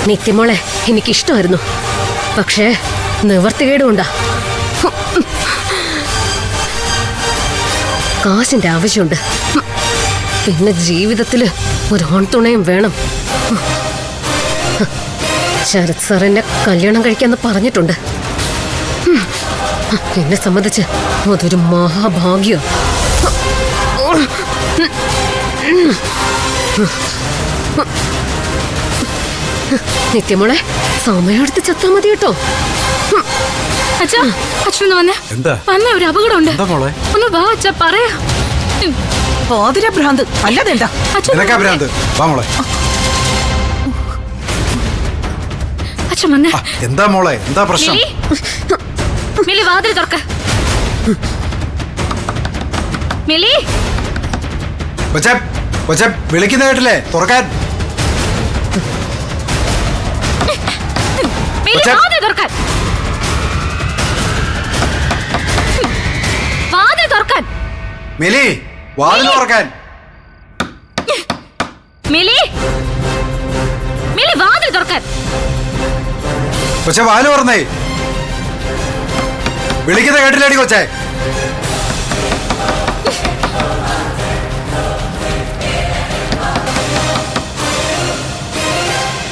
നിത്യമോളെ എനിക്കിഷ്ടമായിരുന്നു, പക്ഷേ നിവർത്തികേടുകൊണ്ടാ. കാശിന്റെ ആവശ്യമുണ്ട്, പിന്നെ ജീവിതത്തില് ഒരു ഓൺതുണയും വേണം. ശരത് സാർ എന്നെ കല്യാണം കഴിക്കാന്ന് പറഞ്ഞിട്ടുണ്ട്. എന്നെ സംബന്ധിച്ച് അതൊരു മഹാഭാഗ്യം. നിത്യമോളെ സമയമെടുത്ത് ചത്താ മതി കേട്ടോ. അച്ഛനൊന്ന് വന്നേ. വന്ന ഒരു അപകടമുണ്ട്. ഒന്ന് വാ അച്ഛ, പറയാ. ഭ്രാന്ത് അല്ലാതെ എന്താ? അച്ഛൻ വന്നേ. എന്താ മോളെ, എന്താ പ്രശ്നം? മിലി വാതിൽ തുറക്ക. മിലി വിളിക്കുന്ന കേട്ടില്ലേ? തുറക്കാൻ. വാതിൽ തുറക്കാൻ. വാതിൽ തുറക്കാൻ. മിലി വാതിൽ തുറക്കാൻ. മിലി മിലി വാതിൽ തുറക്കാൻ. കൊച്ചെ വാല് തുറന്നേ. വിളിക്കുന്ന കേട്ടില്ലേടി കൊച്ചെ?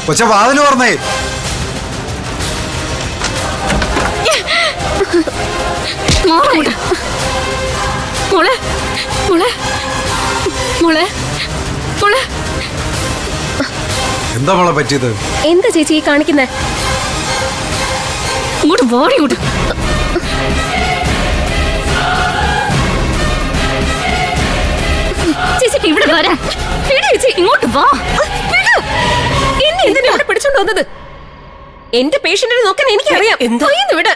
കൊച്ചെ വാതിൽ തുറന്നേ. മോളെ മോളെ മോളെ മോളെ എന്താ മോളെ പറ്റിയത്? എന്താ ചേച്ചി ഈ കാണിക്കുന്നേ? ഇങ്ങോട്ട് വാടി. ഇങ്ങോട്ട് ചേച്ചി ഇവിടെ വരാൻ. ചേച്ചി ഇങ്ങോട്ട് വാ. എന്നെ എന്തിനാ ഇവിടെ പിടിച്ചോണ്ട് വന്നത്? എന്റെ പേഷ്യന്റിനെ നോക്കാൻ എനിക്കറിയാം. വിട്.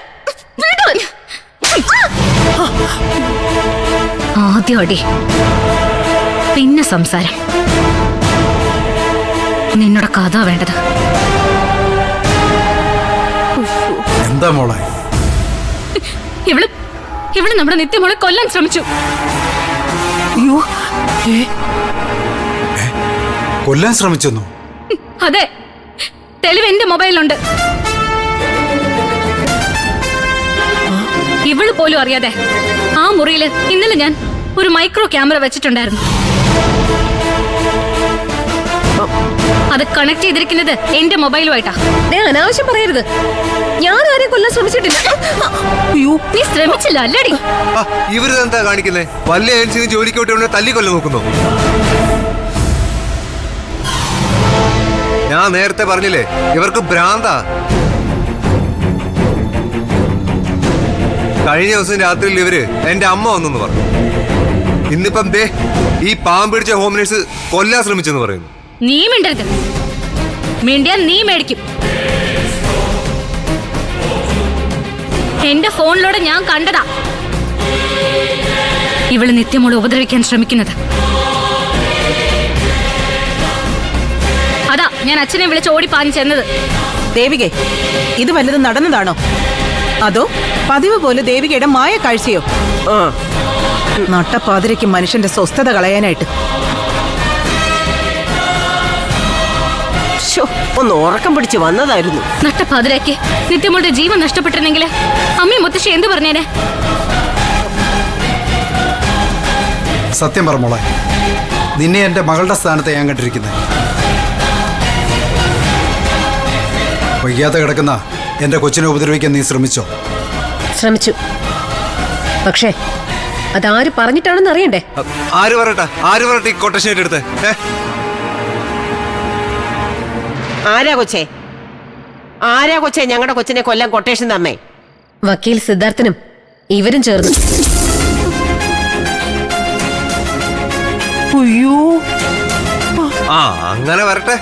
ആദ്യം അടി, പിന്നെ സംസാരം. നിന്നോട് കഥ വേണ്ടത്. എന്താ മോളെ? ഇവള് നമ്മുടെ നിത്യമോളെ കൊല്ലാൻ ശ്രമിച്ചു. കൊല്ലാൻ ശ്രമിച്ചെന്നു? അതെ, തെളിവ് എന്റെ മൊബൈലുണ്ട്. ഇവള് പോലും അറിയാതെ ആ മുറിയില് ഇന്നലെ ഞാൻ ഒരു മൈക്രോ ക്യാമറ വെച്ചിട്ടുണ്ടായിരുന്നു. അത് കണക്ട് ചെയ്തിരിക്കുന്നത് എന്റെ മൊബൈലുമായിട്ടാ. അനാവശ്യം പറയരുത്. ഞാൻ ആരെയും കൊല്ലാൻ ശ്രമിച്ചിട്ടില്ല. നീ ശ്രമിച്ചില്ല അല്ലേടി? ഇവരെന്താ കാണിക്കുന്നേ? വല്ല ഏജൻസിയും ജോലിക്കോട്ടെ തല്ലിക്കൊല്ല നോക്കുന്നു. ഞാൻ നേരത്തെ പറഞ്ഞില്ലേ, ഇവർക്ക് ഭ്രാന്താ. കഴിഞ്ഞ ദിവസം രാത്രിയിൽ ഇവര് എന്റെ അമ്മ വന്നെന്ന് പറഞ്ഞു. ഇന്നിപ്പം ദേ ഈ പാമ്പ് പിടിച്ച ഹോം നേഴ്സ് കൊല്ലാൻ ശ്രമിച്ചെന്ന് പറയുന്നു. നീ മിണ്ടരുത്. മിണ്ടിയാൽ നീ മേടിക്കും. എന്റെ ഫോണിലൂടെ ഞാൻ കണ്ടതാ ഇവള് നിത്യമോളെ ഉപദ്രവിക്കാൻ ശ്രമിക്കുന്നത്. അതാ ഞാൻ അച്ഛനെ വിളിച്ച് ഓടിപ്പാഞ്ഞു ചെന്നത്. ദേവികെ, ഇത് വല്ലതും നടന്നതാണോ? അതോ പതിവ് പോലെ ദേവികയുടെ മായ കാഴ്ചയോ? നട്ടപ്പാതിരയ്ക്ക് മനുഷ്യന്റെ സ്വസ്ഥത കളയാനായിട്ട്. ഒന്ന് ഉറക്കം പിടിച്ച് വന്നതായിരുന്നു. നട്ടപ്പാതിരയ്ക്ക് നിത്യമോളുടെ ജീവൻ നഷ്ടപ്പെട്ടിരുന്നെങ്കിൽ അമ്മയും മുത്തശ്ശി എന്ത് പറഞ്ഞേനെ? സത്യം പറ മോളെ, നിന്നെ എന്റെ മകളുടെ സ്ഥാനത്ത് ഞാൻ കണ്ടിരിക്കുന്നത്. വയ്യാതെ കിടക്കുന്ന എന്റെ കൊച്ചിനെ ഉപദ്രവിക്കാൻ നീ ശ്രമിച്ചോ? ശ്രമിച്ചു. പക്ഷേ അതാര് പറഞ്ഞിട്ടാണെന്ന് അറിയണ്ടേ? ആര് പറയട്ടെ ഈ കൊട്ടേഷൻ എടുത്ത്? ആരാ കൊച്ചേ ഞങ്ങളുടെ കൊച്ചിനെ കൊല്ലാൻ കൊട്ടേഷൻ തന്നേ? വക്കീൽ സിദ്ധാർത്ഥനും ഇവരും ചേർന്ന്. അയ്യോ, അങ്ങനെ വരട്ടെ.